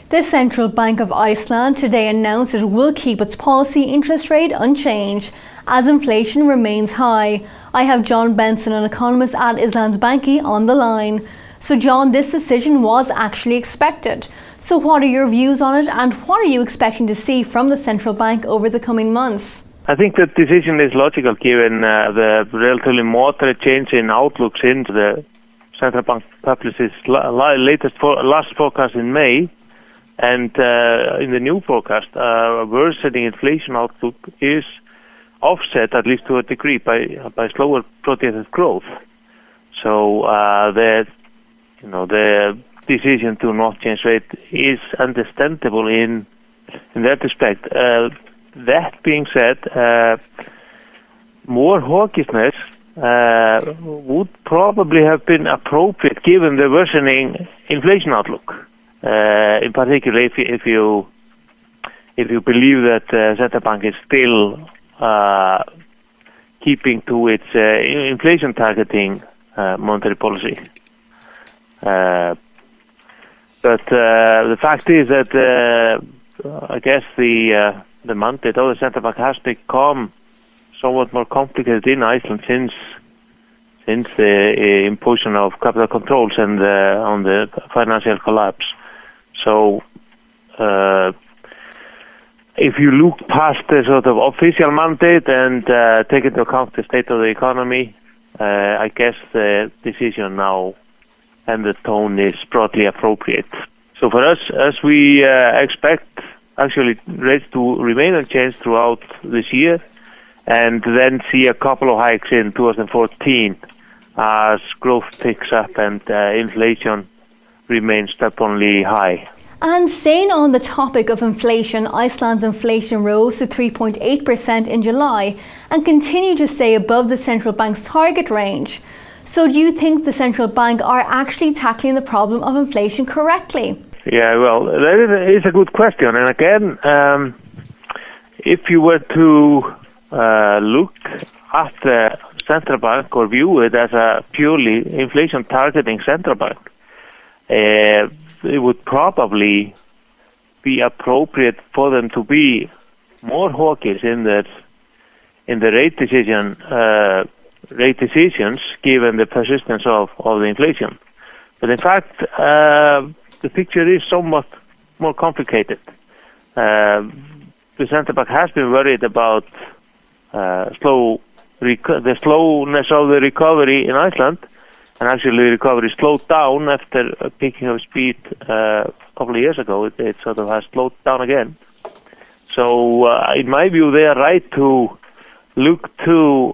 The Central Bank of Iceland today announced it will keep its policy interest rate unchanged as inflation remains high. I have John Benson, an economist at Íslandsbanki, on the line. So John, this decision was actually expected. So what are your views on it, and what are you expecting to see from the central bank over the coming months? I think the decision is logical given the relatively moderate change in outlook since the central bank published its last forecast in May. And in the new forecast, worsening inflation outlook is offset, at least to a degree, by slower projected growth. So the decision to not change rate is understandable in that respect. That being said, more hawkishness would probably have been appropriate given the worsening inflation outlook. In particular, if you believe that central bank is still keeping to its inflation targeting monetary policy. But the fact is that I guess the mandate of the central bank has become somewhat more complicated in Iceland since the imposition of capital controls and on the financial collapse. So if you look past the sort of official mandate and take into account the state of the economy, I guess the decision now and the tone is broadly appropriate. So for us, as we expect actually rates to remain unchanged throughout this year, and then see a couple of hikes in 2014 as growth picks up and inflation remains stubbornly high. And staying on the topic of inflation, Iceland's inflation rose to 3.8% in July and continued to stay above the central bank's target range. So do you think the central bank are actually tackling the problem of inflation correctly? Yeah, well, that is a good question. And again, if you were to look at the central bank or view it as a purely inflation targeting central bank, it would probably be appropriate for them to be more hawkish in the rate decisions given the persistence of the inflation. But in fact, the picture is somewhat more complicated. The central bank has been worried about the slowness of the recovery in Iceland, and actually the recovery slowed down after picking up speed a couple of years ago. It sort of has slowed down again. So in my view, they are right to look to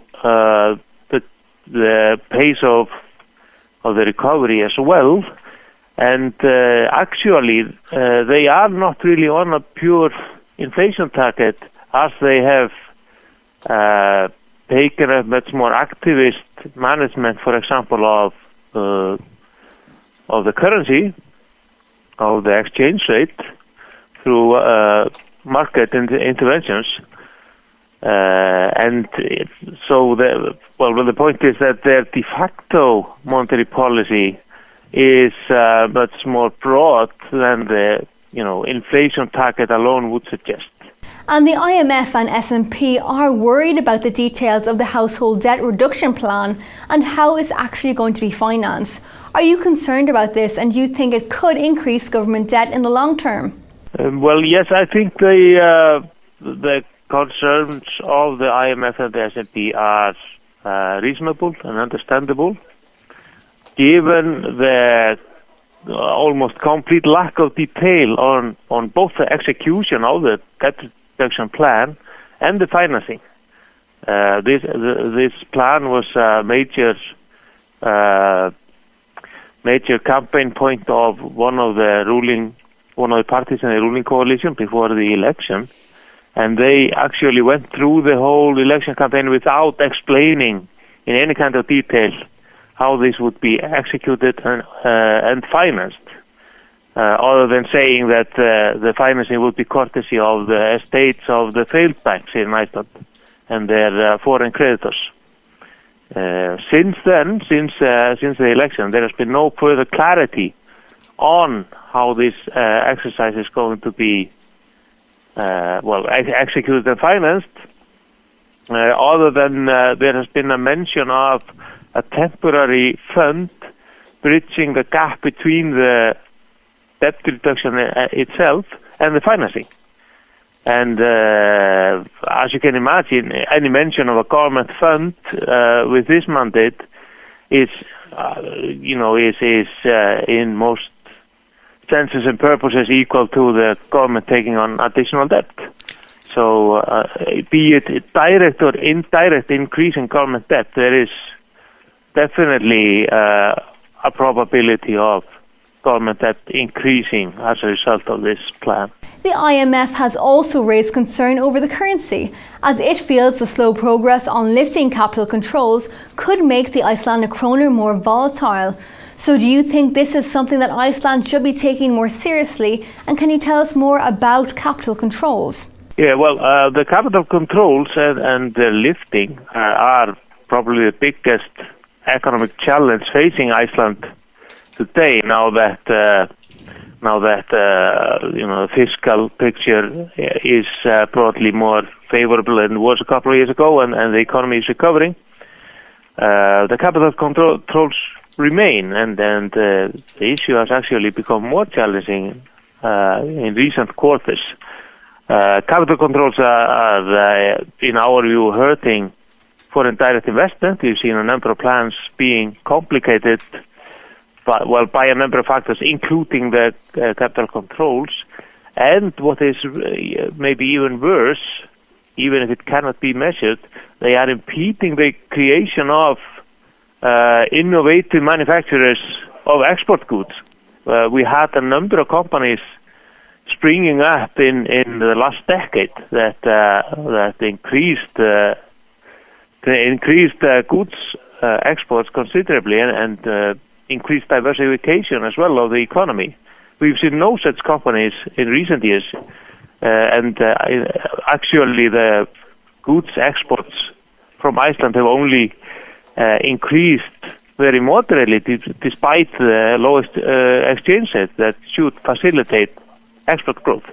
the pace of the recovery as well. And actually, they are not really on a pure inflation target, as they have taken a much more activist management, for example, of the currency, of the exchange rate, through market interventions. So the point is that their de facto monetary policy is much more broad than the inflation target alone would suggest. And the IMF and S&P are worried about the details of the household debt reduction plan and how it's actually going to be financed. Are you concerned about this, and do you think it could increase government debt in the long term? Well, yes, I think the concerns of the IMF and the S&P are reasonable and understandable, given the almost complete lack of detail on both the execution of the debt reduction plan and the financing. This plan was a major campaign point of one of the parties in the ruling coalition before the election, and they actually went through the whole election campaign without explaining in any kind of detail how this would be executed and financed, other than saying that the financing would be courtesy of the estates of the failed banks in Iceland and their foreign creditors. Since the election, there has been no further clarity on how this exercise is going to be executed and financed, other than there has been a mention of a temporary fund bridging the gap between the debt reduction itself and the financing. And as you can imagine, any mention of a government fund with this mandate is in most senses and purposes equal to the government taking on additional debt. So be it direct or indirect increase in government debt, there is definitely a probability of government debt increasing as a result of this plan. The IMF has also raised concern over the currency, as it feels the slow progress on lifting capital controls could make the Icelandic kroner more volatile. So do you think this is something that Iceland should be taking more seriously? And can you tell us more about capital controls? Yeah, well, the capital controls and the lifting are probably the biggest economic challenge facing Iceland today. Now that the fiscal picture is broadly more favorable than it was a couple of years ago, and the economy is recovering, the capital controls remain, and the issue has actually become more challenging in recent quarters. Capital controls are in our view, hurting foreign direct investment. We've seen a number of plans being complicated by a number of factors, including the capital controls. And what is maybe even worse, even if it cannot be measured, they are impeding the creation of innovative manufacturers of export goods. We had a number of companies springing up in the last decade that increased goods exports considerably and increased diversification as well of the economy. We've seen no such companies in recent years, and actually the goods exports from Iceland have only increased very moderately despite the lowest exchange rate that should facilitate export growth.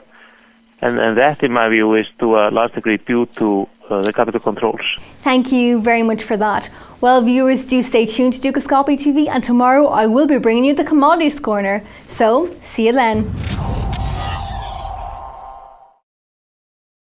And that, in my view, is to a large degree due to the capital controls. Thank you very much for that. Well, viewers, do stay tuned to Dukascopy TV, and tomorrow I will be bringing you the Commodities Corner. So, see you then.